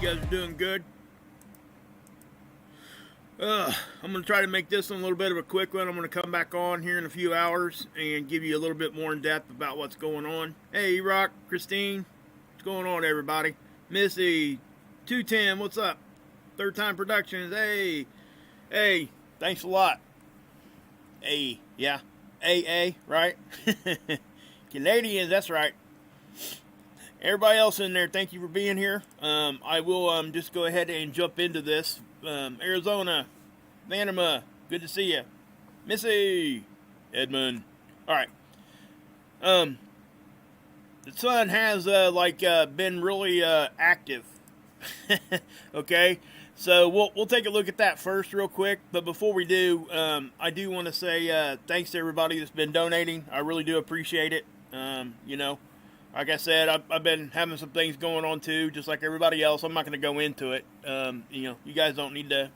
guys are doing good. I'm going to try to make this one a little bit of a quick one. I'm going to come back on here in a few hours and give you a little bit more in depth about what's going on. Hey, E-Rock, Christine, what's going on, everybody? Missy, 210, what's up? Third Time Productions, hey, thanks a lot. Hey, yeah, AA, right? Canadians, that's right. Everybody else in there, thank you for being here. I will just go ahead and jump into this. Arizona, Vanima, good to see you. Missy, Edmund. All right. The sun has been really active. Okay, so we'll take a look at that first, real quick. But before we do, I do want to say thanks to everybody that's been donating. I really do appreciate it. Like I said, I've been having some things going on too, just like everybody else. I'm not going to go into it. You guys don't need to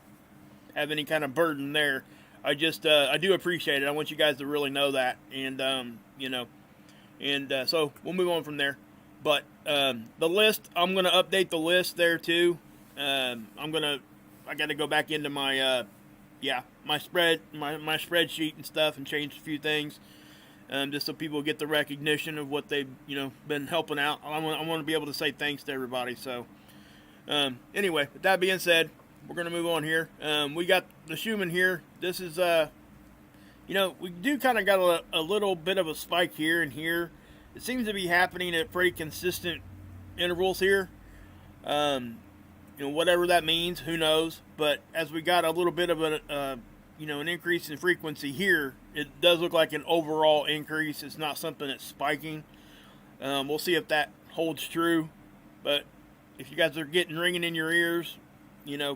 have any kind of burden there. I do appreciate it. I want you guys to really know that, and so we'll move on from there. But the list, I'm going to update the list there too. I got to go back into my my spreadsheet and stuff and change a few things. Just so people get the recognition of what they've, been helping out. I want to be able to say thanks to everybody. So, anyway, with that being said, we're going to move on here. We got the Schumann here. This is, we do kind of got a little bit of a spike here and here. It seems to be happening at pretty consistent intervals here. Whatever that means, who knows? But as we got a little bit of an increase in frequency here, it does look like an overall increase. It's not something that's spiking. We'll see if that holds true. But if you guys are getting ringing in your ears,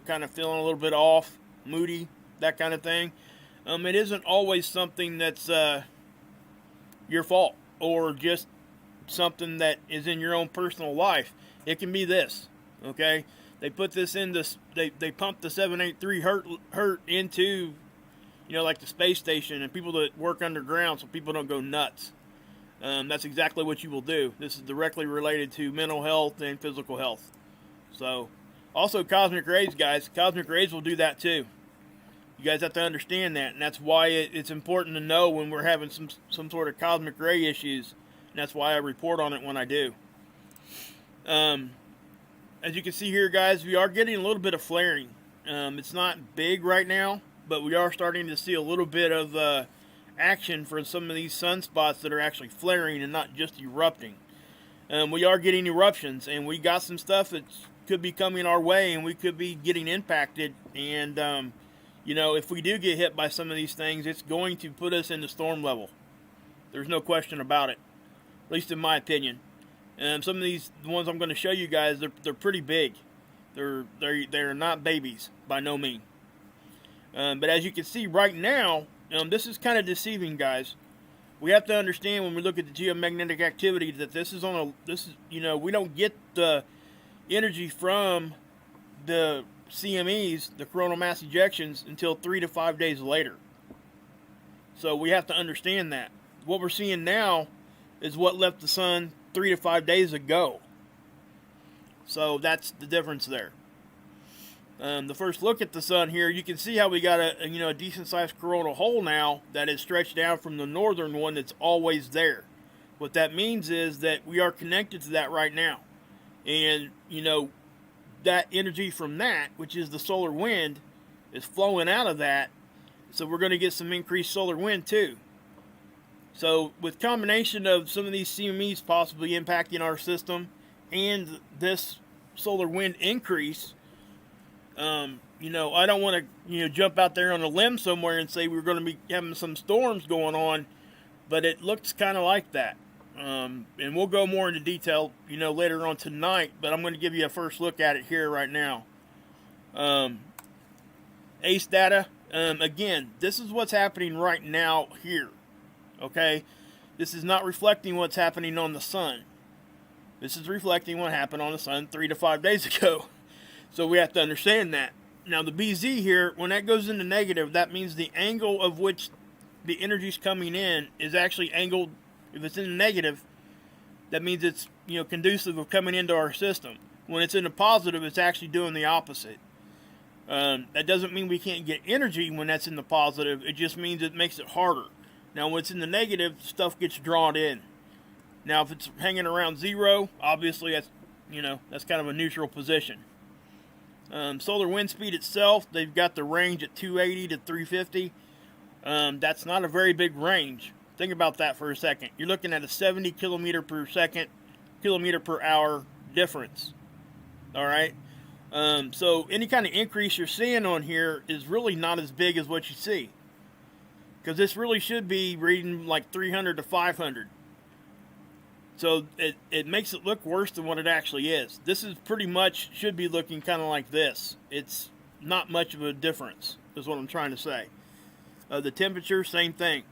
kind of feeling a little bit off, moody, that kind of thing, it isn't always something that's your fault or just something that is in your own personal life. It can be this, okay? They put this in this, they pumped the 783 Hert into, like the space station, and people that work underground so people don't go nuts. That's exactly what you will do. This is directly related to mental health and physical health. So, also cosmic rays, guys. Cosmic rays will do that too. You guys have to understand that, and that's why it's important to know when we're having some sort of cosmic ray issues, and that's why I report on it when I do. As you can see here, guys, we are getting a little bit of flaring. It's not big right now, but we are starting to see a little bit of action for some of these sunspots that are actually flaring and not just erupting. We are getting eruptions, and we got some stuff that could be coming our way, and we could be getting impacted. And, if we do get hit by some of these things, it's going to put us into storm level. There's no question about it, at least in my opinion. And some of these, the ones I'm going to show you guys, they're pretty big. They're not babies by no means. But as you can see right now, this is kind of deceiving, guys. We have to understand when we look at the geomagnetic activity that we don't get the energy from the CMEs, the coronal mass ejections, until 3 to 5 days later. So we have to understand that. What we're seeing now is what left the sun 3 to 5 days ago. So that's the difference there. The first look at the sun here, you can see how we got a decent sized coronal hole now that is stretched down from the northern one that's always there. What that means is that we are connected to that right now. And, that energy from that, which is the solar wind, is flowing out of that. So we're going to get some increased solar wind too. So with combination of some of these CMEs possibly impacting our system and this solar wind increase, I don't want to, jump out there on a limb somewhere and say we're going to be having some storms going on, but it looks kind of like that. And we'll go more into detail, later on tonight, but I'm going to give you a first look at it here right now. ACE data, again, this is what's happening right now here. Okay, this is not reflecting what's happening on the sun. This is reflecting what happened on the sun 3 to 5 days ago. So we have to understand that. Now the BZ here, when that goes into negative, that means the angle of which the energy is coming in is actually angled. If it's in the negative, that means it's conducive of coming into our system. When it's in the positive, it's actually doing the opposite. That doesn't mean we can't get energy when that's in the positive. It just means it makes it harder. Now, when it's in the negative, stuff gets drawn in. Now, if it's hanging around 0, obviously that's, that's kind of a neutral position. Solar wind speed itself, they've got the range at 280 to 350. That's not a very big range. Think about that for a second. You're looking at a 70 kilometer per second, kilometer per hour difference. All right. So any kind of increase you're seeing on here is really not as big as what you see, because this really should be reading like 300 to 500. So it makes it look worse than what it actually is. This is pretty much should be looking kind of like this. It's not much of a difference, is what I'm trying to say. The temperature, same thing.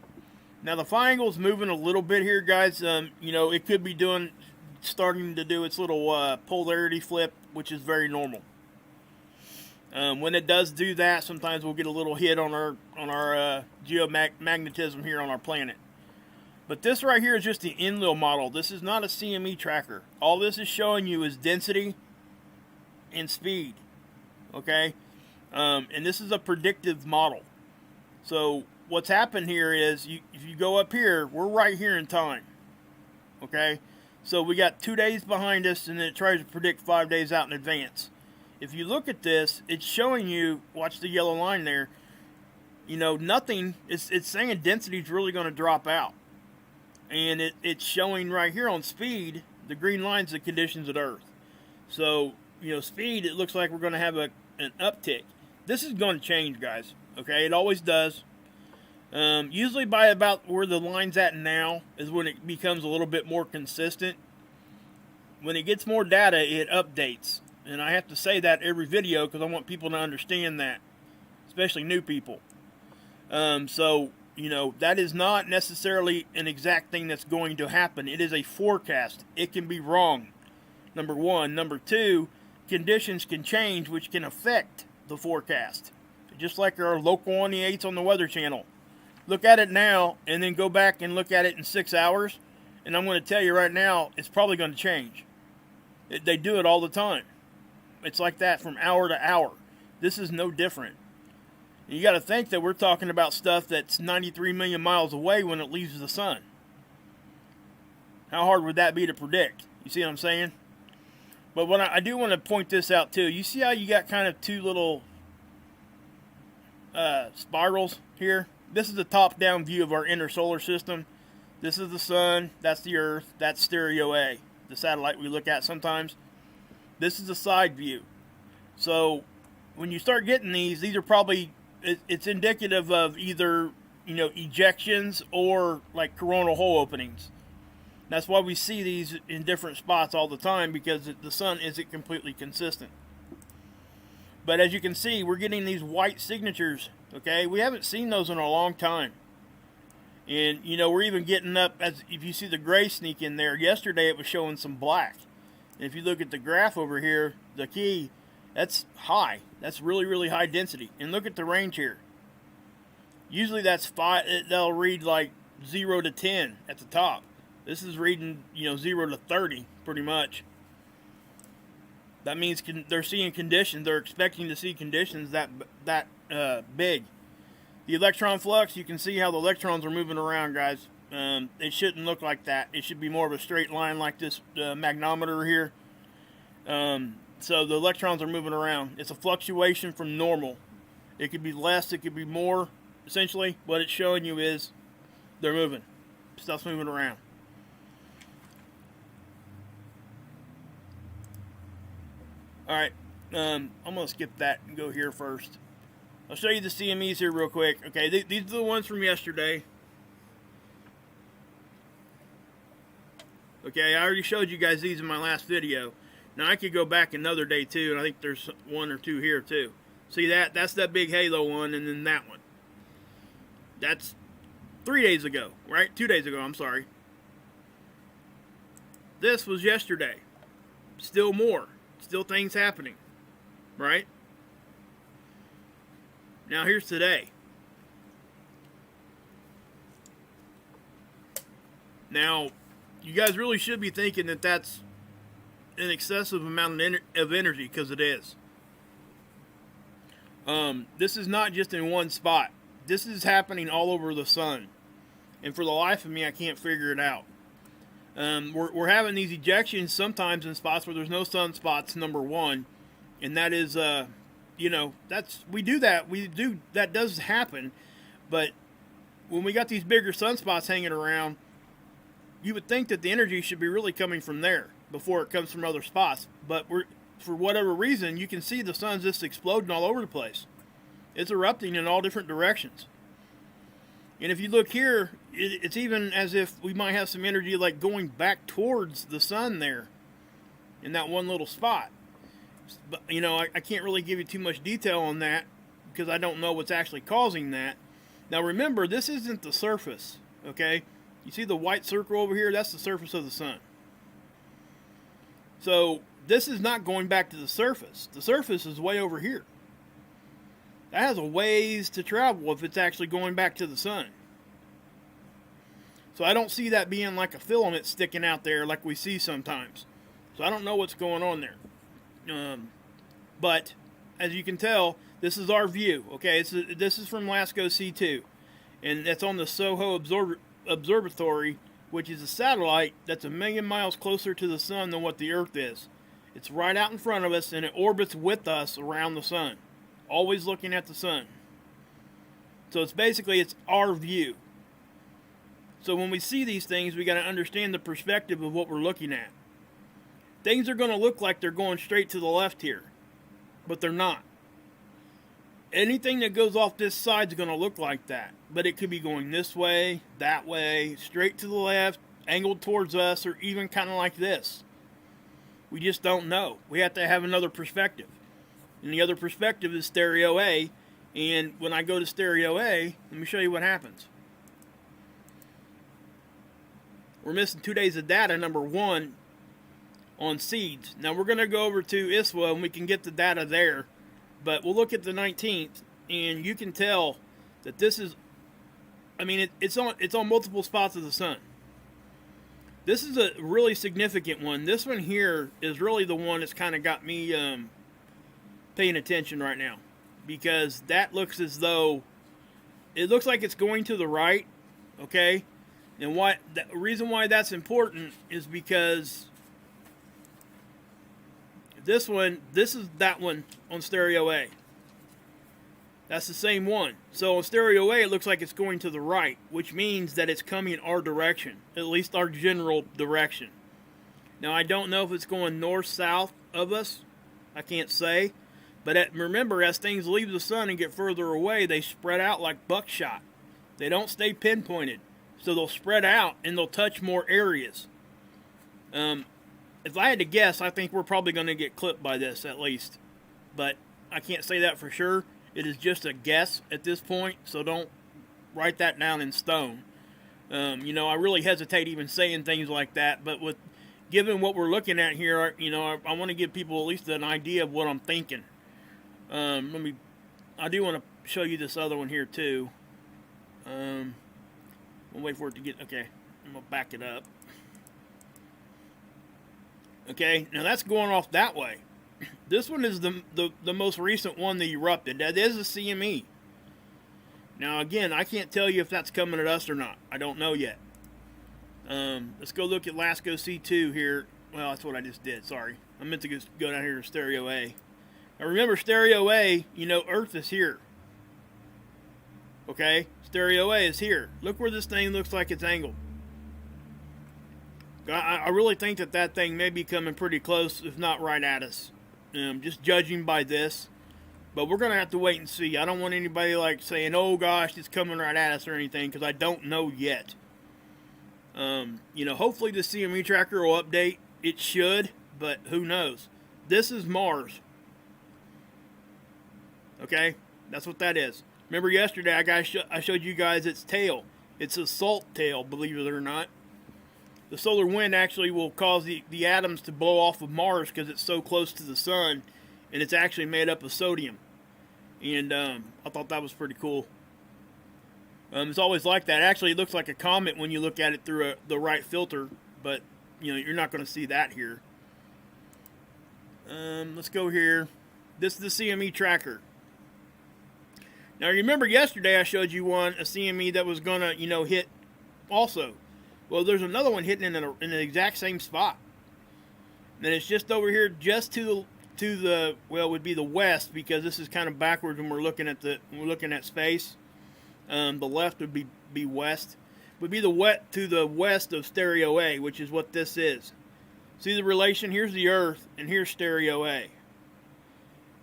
Now the phi angle is moving a little bit here, guys. It could be starting to do its little polarity flip, which is very normal. When it does do that, sometimes we'll get a little hit on our geomagnetism here on our planet. But this right here is just the Enlil model. This is not a CME tracker. All this is showing you is density and speed. Okay? And this is a predictive model. So what's happened here is, if you go up here, we're right here in time. Okay? So we got 2 days behind us, and then it tries to predict 5 days out in advance. If you look at this, it's showing you, watch the yellow line there, nothing, it's saying density is really going to drop out. And it's showing right here on speed, the green line's the conditions at Earth. So, speed, it looks like we're going to have an uptick. This is going to change, guys. Okay, it always does. Usually by about where the line's at now is when it becomes a little bit more consistent. When it gets more data, it updates. And I have to say that every video because I want people to understand that, especially new people. That is not necessarily an exact thing that's going to happen. It is a forecast. It can be wrong, number one. Number two, conditions can change, which can affect the forecast. Just like our local on the 8s on the Weather Channel. Look at it now, and then go back and look at it in 6 hours, and I'm going to tell you right now, it's probably going to change. They do it all the time. It's like that from hour to hour. This is no different. You got to think that we're talking about stuff that's 93 million miles away when it leaves the sun. How hard would that be to predict? You see what I'm saying? But what I do want to point this out too. You see how you got kind of two little spirals here? This is the top-down view of our inner solar system. This is the sun. That's the Earth. That's Stereo A, the satellite we look at sometimes. This is the side view. So when you start getting these are probably, it's indicative of either, ejections or like coronal hole openings. That's why we see these in different spots all the time, because the sun isn't completely consistent. But as you can see, we're getting these white signatures, okay? We haven't seen those in a long time. And, we're even getting up, as if you see the gray sneak in there. Yesterday it was showing some black. And if you look at the graph over here, the key, that's high. That's really, really high density. And look at the range here. Usually that'll read like 0 to 10 at the top. This is reading, 0 to 30, pretty much. That means they're seeing conditions. They're expecting to see conditions that big. The electron flux, you can see how the electrons are moving around, guys. It shouldn't look like that. It should be more of a straight line like this magnometer here. So the electrons are moving around. It's a fluctuation from normal. It could be less, it could be more. Essentially, what it's showing you is they're moving. Stuff's moving around. Alright, I'm going to skip that and go here first. I'll show you the CMEs here real quick. Okay, these are the ones from yesterday. Okay, I already showed you guys these in my last video. Now I could go back another day too, and I think there's one or two here too. See that? That's that big halo one, and then that one. That's 3 days ago, right? 2 days ago, I'm sorry. This was yesterday. Still more. Still things happening, right? Now here's today. Now, you guys really should be thinking that that's an excessive amount of energy, because it is. This is not just in one spot. This is happening all over the sun. And for the life of me, I can't figure it out. We're having these ejections sometimes in spots where there's no sunspots, number one. And that is, we do that. That does happen. But when we got these bigger sunspots hanging around, you would think that the energy should be really coming from there before it comes from other spots. But for whatever reason, you can see the sun's just exploding all over the place. It's erupting in all different directions. And if you look here, it's even as if we might have some energy like going back towards the sun there in that one little spot. But, I can't really give you too much detail on that because I don't know what's actually causing that. Now remember, this isn't the surface, okay? You see the white circle over here? That's the surface of the sun. So this is not going back to the surface. The surface is way over here. That has a ways to travel if it's actually going back to the sun. So I don't see that being like a filament sticking out there like we see sometimes. So I don't know what's going on there. But as you can tell, this is our view. Okay, this is from LASCO C2. And that's on the SOHO Observatory, which is a satellite that's 1 million miles closer to the sun than what the Earth is. It's right out in front of us, and it orbits with us around the sun, always looking at the sun. So it's our view. So when we see these things, we got to understand the perspective of what we're looking at. Things are going to look like they're going straight to the left here, but they're not. Anything that goes off this side is going to look like that, but it could be going this way, that way, straight to the left, angled towards us, or even kind of like this. We just don't know. We have to have another perspective. And the other perspective is stereo A, and when I go to stereo A, let me show you what happens. We're missing 2 days of data, number one, on seeds. Now we're going to go over to ISWA and we can get the data there. But we'll look at the 19th, and you can tell that this is, it's on multiple spots of the sun. This is a really significant one. This one here is really the one that's kind of got me paying attention right now, because that looks as though it looks like it's going to the right, okay? And the reason why that's important is because this is that one on stereo A. That's the same one. So on stereo A, it looks like it's going to the right, which means that it's coming our direction, at least our general direction. Now, I don't know if it's going north-south of us. I can't say. But remember, as things leave the sun and get further away, they spread out like buckshot. They don't stay pinpointed. So they'll spread out and they'll touch more areas. If I had to guess, I think we're probably going to get clipped by this at least. But I can't say that for sure. It is just a guess at this point, so don't write that down in stone. I really hesitate even saying things like that, but given what we're looking at here, I want to give people at least an idea of what I'm thinking. I do want to show you this other one here too. We'll wait for it to get, okay, I'm going to back it up. Okay, now that's going off that way. This one is the most recent one that erupted. That is a CME. Now again, I can't tell you if that's coming at us or not. I don't know yet. Let's go look at LASCO C2 here. Well, that's what I just did. Sorry. I meant to go down here to stereo A. Now remember, stereo A, Earth is here. Okay? Stereo A is here. Look where this thing looks like it's angled. I really think that thing may be coming pretty close, if not right at us. Just judging by this. But we're going to have to wait and see. I don't want anybody saying, oh gosh, it's coming right at us or anything, because I don't know yet. Hopefully the CME tracker will update. It should, but who knows. This is Mars. Okay? That's what that is. Remember yesterday I showed you guys its tail. It's a salt tail, believe it or not. The solar wind actually will cause the atoms to blow off of Mars because it's so close to the sun, and it's actually made up of sodium. And I thought that was pretty cool. It's always like that. Actually, it looks like a comet when you look at it through the right filter, but you're not going to see that here. Let's go here. This is the CME tracker. Now, remember yesterday I showed you one, a CME that was going to, hit also. Well, there's another one hitting in the exact same spot. And it's just over here, just to the well, it would be the west, because this is kind of backwards when we're looking at space. The left would be west. Would be to the west of stereo A, which is what this is. See the relation? Here's the Earth, and here's stereo A.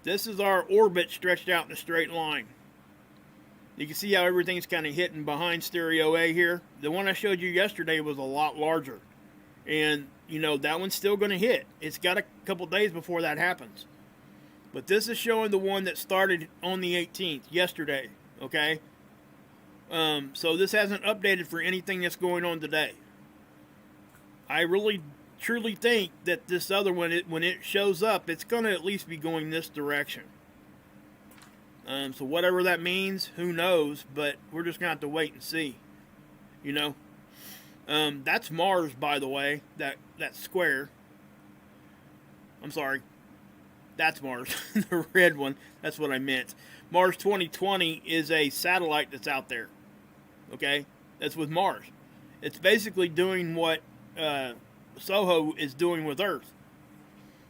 This is our orbit stretched out in a straight line. You can see how everything's kind of hitting behind stereo A here. The one I showed you yesterday was a lot larger. And, that one's still going to hit. It's got a couple days before that happens. But this is showing the one that started on the 18th, yesterday. Okay? So this hasn't updated for anything that's going on today. I really, truly think that this other one, when it shows up, it's going to at least be going this direction. So whatever that means, who knows? But we're just going to have to wait and see. That's Mars, by the way. That square. I'm sorry. That's Mars. The red one. That's what I meant. Mars 2020 is a satellite that's out there. Okay? That's with Mars. It's basically doing what SOHO is doing with Earth.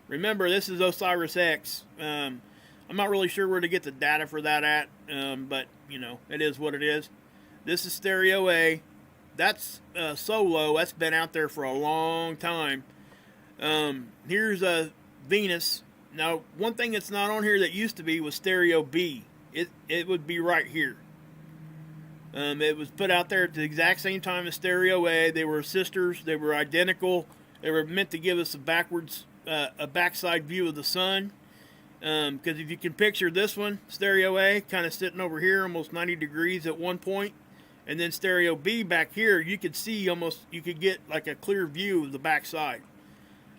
Remember, this is Osiris X. I'm not really sure where to get the data for that at, but, it is what it is. This is stereo A. That's Solo. That's been out there for a long time. Here's Venus. Now, one thing that's not on here that used to be was stereo B. It would be right here. It was put out there at the exact same time as stereo A. They were sisters. They were identical. They were meant to give us a backside view of the sun. Because if you can picture this one, stereo A, kind of sitting over here, almost 90 degrees at one point. And then stereo B back here, you could see you could get like a clear view of the backside.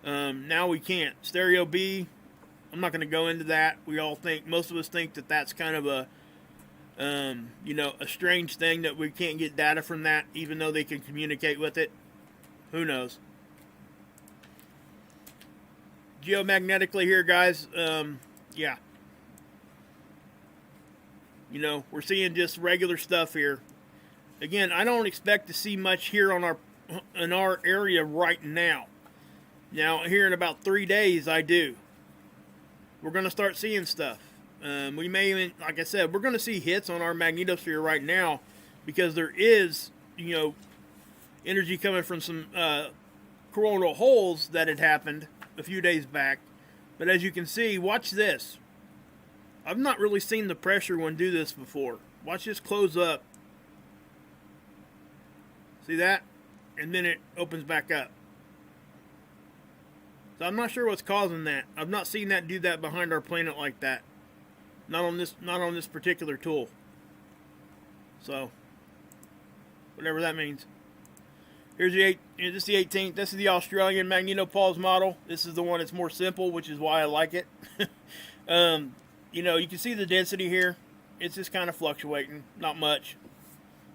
Now we can't. Stereo B, I'm not going to go into that. Most of us think that that's kind of a strange thing, that we can't get data from that, even though they can communicate with it. Who knows? Geomagnetically here, guys, yeah. We're seeing just regular stuff here. Again, I don't expect to see much here in our area right now. Now, here in about 3 days, I do. We're going to start seeing stuff. We may even, like I said, we're going to see hits on our magnetosphere right now, because there is, energy coming from some coronal holes that had happened a few days back. But as you can see, watch this. I've not really seen the pressure one do this before. Watch this close up. See that? And then it opens back up. So I'm not sure what's causing that. I've not seen that do that behind our planet like that. Not on this particular tool. So whatever that means. This is the 18th. This is the Australian magnetopause model. This is the one that's more simple, which is why I like it. You can see the density here. It's just kind of fluctuating. Not much.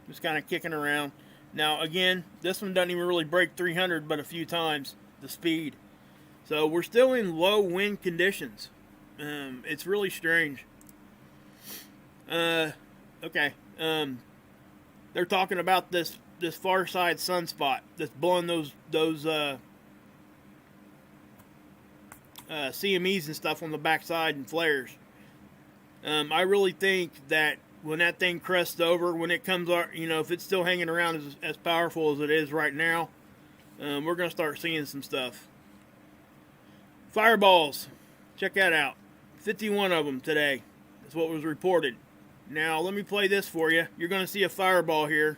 Just kind of kicking around. Now, again, this one doesn't even really break 300, but a few times the speed. So we're still in low wind conditions. It's really strange. Okay. They're talking about this far side sunspot that's blowing those CMEs and stuff on the backside and flares. I really think that when that thing crests over, when it comes out, if it's still hanging around as powerful as it is right now, we're going to start seeing some stuff. Fireballs. Check that out. 51 of them today. That's what was reported. Now, let me play this for you. You're going to see a fireball here.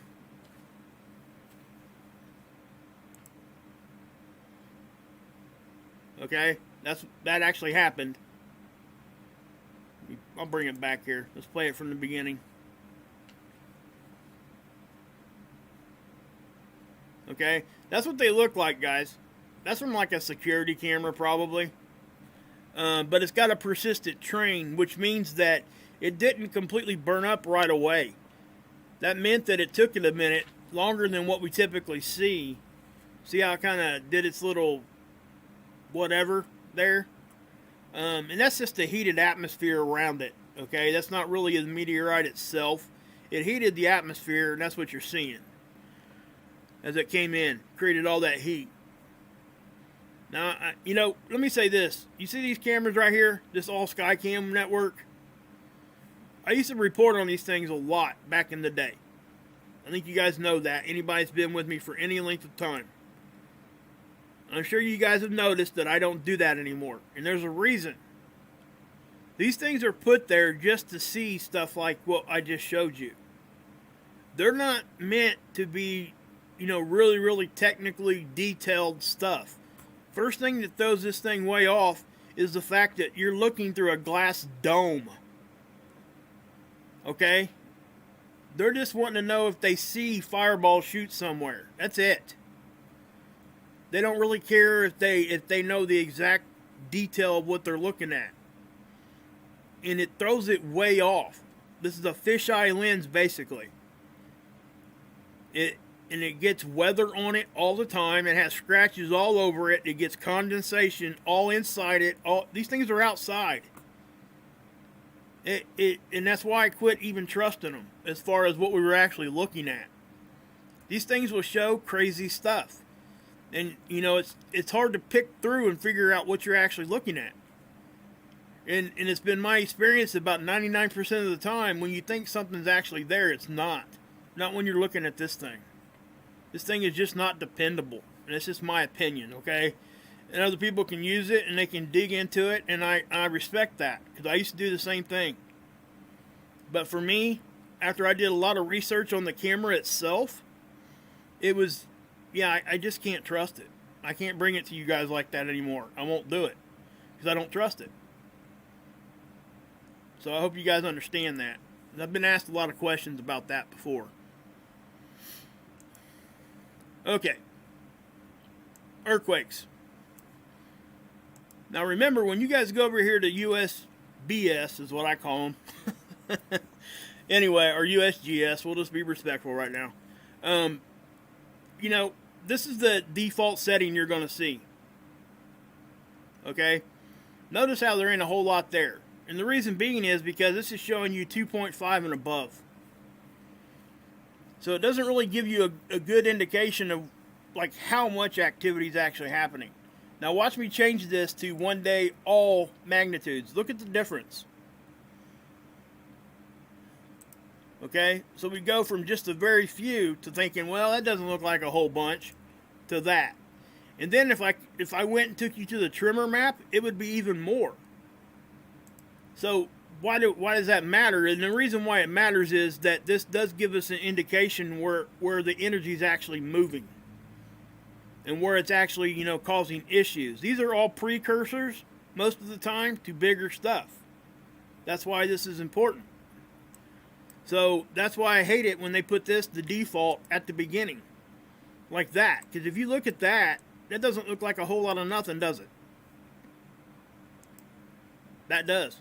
Okay? That actually happened. I'll bring it back here. Let's play it from the beginning. Okay? That's what they look like, guys. That's from like a security camera, probably. But it's got a persistent train, which means that it didn't completely burn up right away. That meant that it took it a minute, longer than what we typically see. See how it kind of did its little whatever there? And that's just the heated atmosphere around it. Okay, that's not really the meteorite itself. It heated the atmosphere, and that's what you're seeing as it came in, created all that heat. Now, let me say this. You see these cameras right here, this all Skycam network? I used to report on these things a lot back in the day. I think you guys know that. Anybody's been with me for any length of time. I'm sure you guys have noticed that I don't do that anymore. And there's a reason. These things are put there just to see stuff like what I just showed you. They're not meant to be, really, really technically detailed stuff. First thing that throws this thing way off is the fact that you're looking through a glass dome. Okay? They're just wanting to know if they see fireballs shoot somewhere. That's it. They don't really care if they know the exact detail of what they're looking at. And it throws it way off. This is a fisheye lens, basically. It gets weather on it all the time. It has scratches all over it. It gets condensation all inside it. These things are outside. And that's why I quit even trusting them as far as what we were actually looking at. These things will show crazy stuff. And, it's hard to pick through and figure out what you're actually looking at. And it's been my experience about 99% of the time, when you think something's actually there, it's not. Not when you're looking at this thing. This thing is just not dependable. And it's just my opinion, okay? And other people can use it and they can dig into it, and I respect that, because I used to do the same thing. But for me, after I did a lot of research on the camera itself, it was, I just can't trust it. I can't bring it to you guys like that anymore. I won't do it, because I don't trust it. So I hope you guys understand that. I've been asked a lot of questions about that before. Okay. Earthquakes. Now remember, when you guys go over here to USBS, is what I call them. Anyway, or USGS, we'll just be respectful right now. This is the default setting you're going to see. Okay? Notice how there ain't a whole lot there. And the reason being is because this is showing you 2.5 and above. So it doesn't really give you a good indication of like how much activity is actually happening. Now watch me change this to 1 day all magnitudes. Look at the difference. Okay, so we go from just a very few to thinking, well, that doesn't look like a whole bunch, to that. And then if I went and took you to the trimmer map, it would be even more. So why does that matter? And the reason why it matters is that this does give us an indication where the energy is actually moving. And where it's actually, causing issues. These are all precursors, most of the time, to bigger stuff. That's why this is important. So, that's why I hate it when they put the default, at the beginning. Like that. Because if you look at that, that doesn't look like a whole lot of nothing, does it? That does.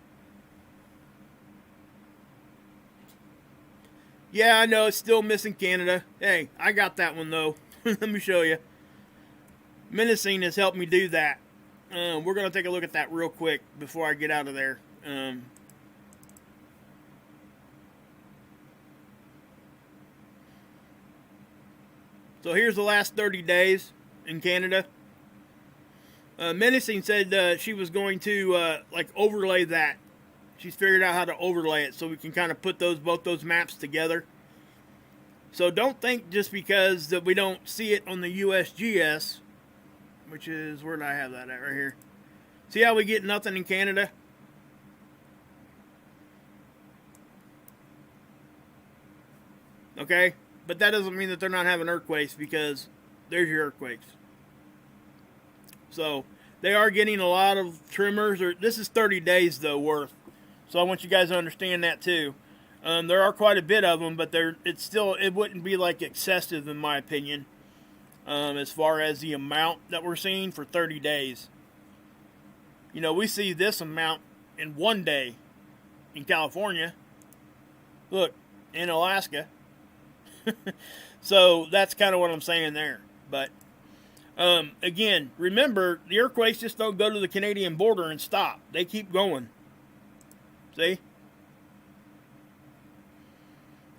Yeah, I know, it's still missing Canada. Hey, I got that one, though. Let me show you. Menacing has helped me do that. We're going to take a look at that real quick before I get out of there. So here's the last 30 days in Canada. Menacing said she was going to overlay that. She's figured out how to overlay it so we can kind of put both those maps together. So don't think just because that we don't see it on the USGS, which is, where did I have that at? Right here. See how we get nothing in Canada? Okay? But that doesn't mean that they're not having earthquakes, because there's your earthquakes. So, they are getting a lot of tremors. This is 30 days, though, worth. So I want you guys to understand that, too. There are quite a bit of them, but it wouldn't be like excessive, in my opinion. As far as the amount that we're seeing for 30 days. We see this amount in 1 day in California. Look, in Alaska. So that's kind of what I'm saying there. But Again, remember, the earthquakes just don't go to the Canadian border and stop. They keep going. See?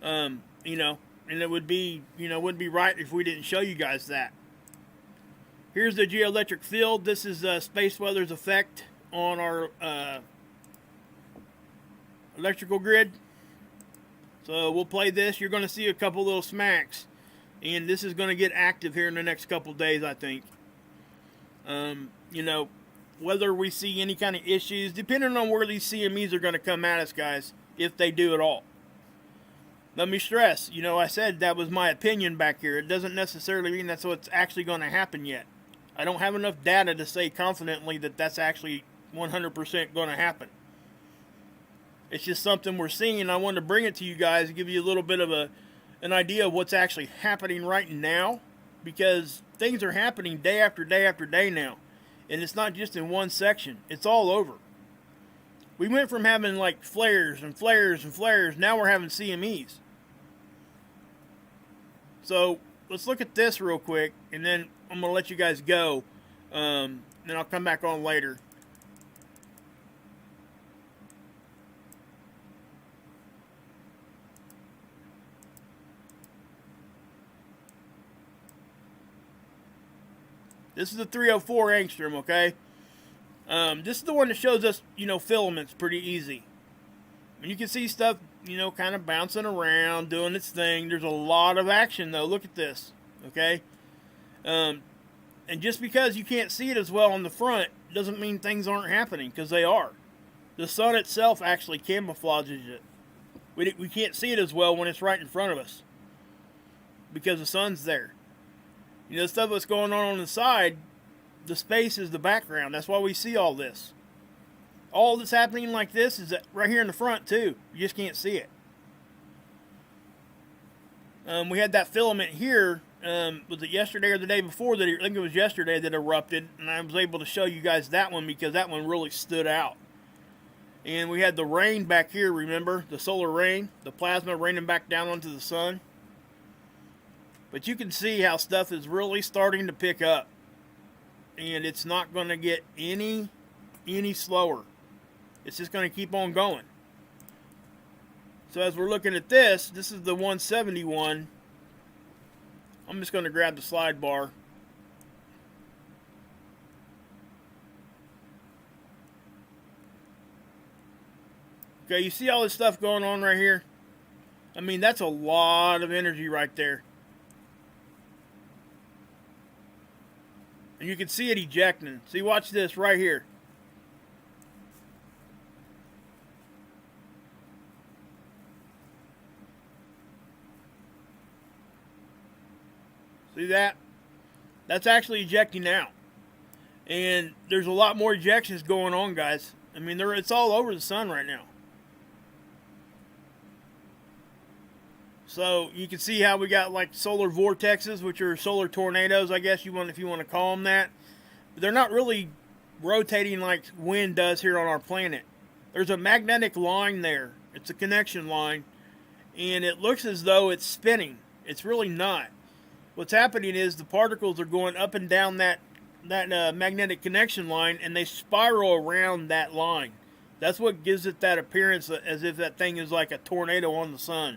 You know, and it would be, wouldn't be right if we didn't show you guys that. Here's the geoelectric field. This is space weather's effect on our electrical grid. So we'll play this. You're going to see a couple little smacks. And this is going to get active here in the next couple days, I think. You know, whether we see any kind of issues, depending on where these CMEs are going to come at us, guys, if they do at all. Let me stress, I said that was my opinion back here. It doesn't necessarily mean that's what's actually going to happen yet. I don't have enough data to say confidently that that's actually 100% going to happen. It's just something we're seeing. I wanted to bring it to you guys and give you a little bit of an idea of what's actually happening right now, because things are happening day after day after day now, and it's not just in one section. It's all over. We went from having like flares and flares and flares. Now we're having CMEs. So let's look at this real quick, and then I'm going to let you guys go. Then I'll come back on later. This is the 304 angstrom, okay? This is the one that shows us, filaments pretty easy. And you can see stuff, kind of bouncing around, doing its thing. There's a lot of action, though. Look at this, okay? And just because you can't see it as well on the front doesn't mean things aren't happening, because they are. The sun itself actually camouflages it. We can't see it as well when it's right in front of us, because the sun's there. The stuff that's going on the side, the space is the background. That's why we see all this. All that's happening like this is right here in the front, too. You just can't see it. We had that filament here. Was it yesterday or the day before? I think it was yesterday that erupted. And I was able to show you guys that one because that one really stood out. And we had the rain back here, remember? The solar rain. The plasma raining back down onto the sun. But you can see how stuff is really starting to pick up. And it's not going to get any slower. It's just going to keep on going. So as we're looking at this is the 171. I'm just going to grab the slide bar. Okay, you see all this stuff going on right here? I mean, that's a lot of energy right there. And you can see it ejecting. See, watch this right here. See that? That's actually ejecting out. And there's a lot more ejections going on, guys. I mean, it's all over the sun right now. So you can see how we got like solar vortexes, which are solar tornadoes, I guess if you want to call them that. But they're not really rotating like wind does here on our planet. There's a magnetic line there. It's a connection line, and it looks as though it's spinning. It's really not. What's happening is the particles are going up and down that magnetic connection line, and they spiral around that line. That's what gives it that appearance as if that thing is like a tornado on the sun.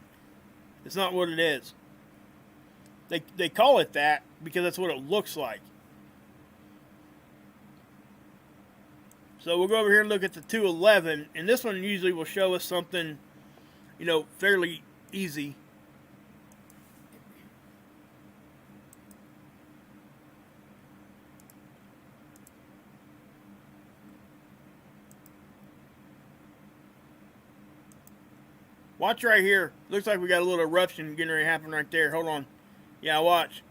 It's not what it is. They call it that because that's what it looks like. So we'll go over here and look at the 211, and this one usually will show us something, fairly easy. Watch right here. Looks like we got a little eruption getting ready to happen right there. Hold on. Yeah, watch.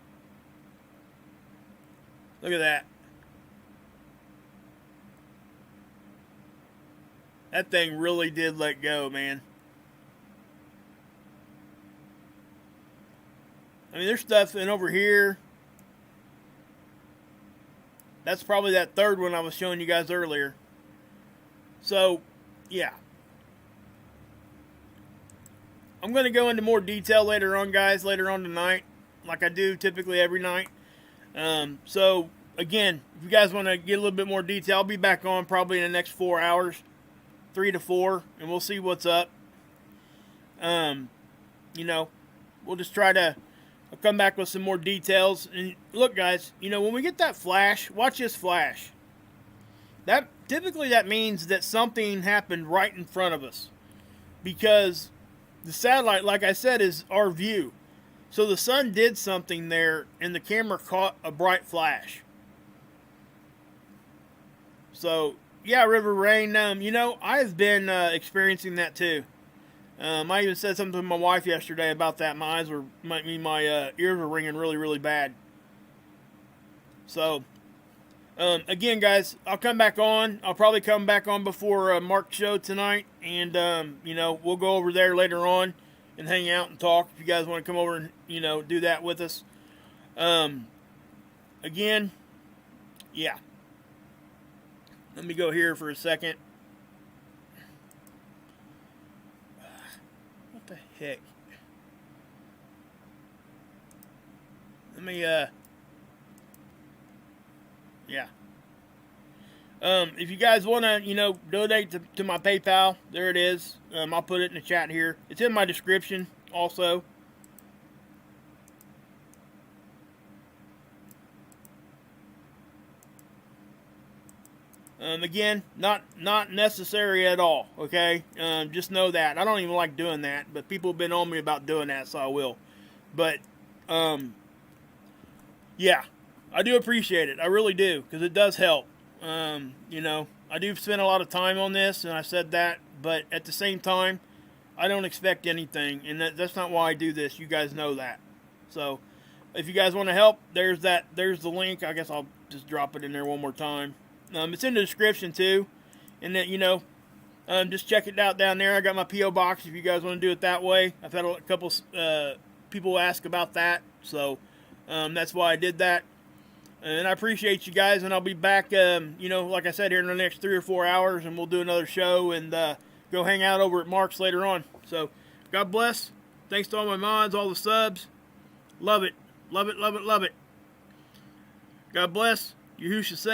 Look at that. That thing really did let go, man. I mean, there's stuff in over here. That's probably that third one I was showing you guys earlier. So, yeah. I'm going to go into more detail later on, guys, later on tonight, like I do typically every night. So again, if you guys want to get a little bit more detail, I'll be back on probably in the next 4 hours, 3 to 4, and we'll see what's up. You know, we'll just try to I'll come back with some more details. And look, guys, you know, when we get that flash, watch this flash. That typically that means that something happened right in front of us, because the satellite, like I said, is our view. So the sun did something there, and the camera caught a bright flash. So yeah, River Rain. You know, I've been experiencing that too. I even said something to my wife yesterday about that. My ears were ringing really, really bad. So, again, guys, I'll come back on. I'll probably come back on before Mark's show tonight, and you know, we'll go over there later on and hang out and talk. If you guys want to come over and do that with us. Again, yeah. Let me go here for a second. What the heck? Let me, yeah. If you guys want to, donate to my PayPal, there it is. I'll put it in the chat here. It's in my description also. Again, not necessary at all, okay? Just know that. I don't even like doing that, but people have been on me about doing that, so I will. But, yeah, I do appreciate it. I really do, because it does help. I do spend a lot of time on this, and I said that, but at the same time, I don't expect anything, and that's not why I do this. You guys know that. So, if you guys want to help, there's the link. I guess I'll just drop it in there one more time. It's in the description too, and that just check it out down there. I got my P.O. box if you guys want to do it that way. I've had a couple people ask about that, so that's why I did that. And I appreciate you guys, and I'll be back, like I said, here in the next 3 or 4 hours, and we'll do another show and go hang out over at Mark's later on. So, God bless. Thanks to all my mods, all the subs. Love it. Love it, love it, love it. God bless. Yahushua say.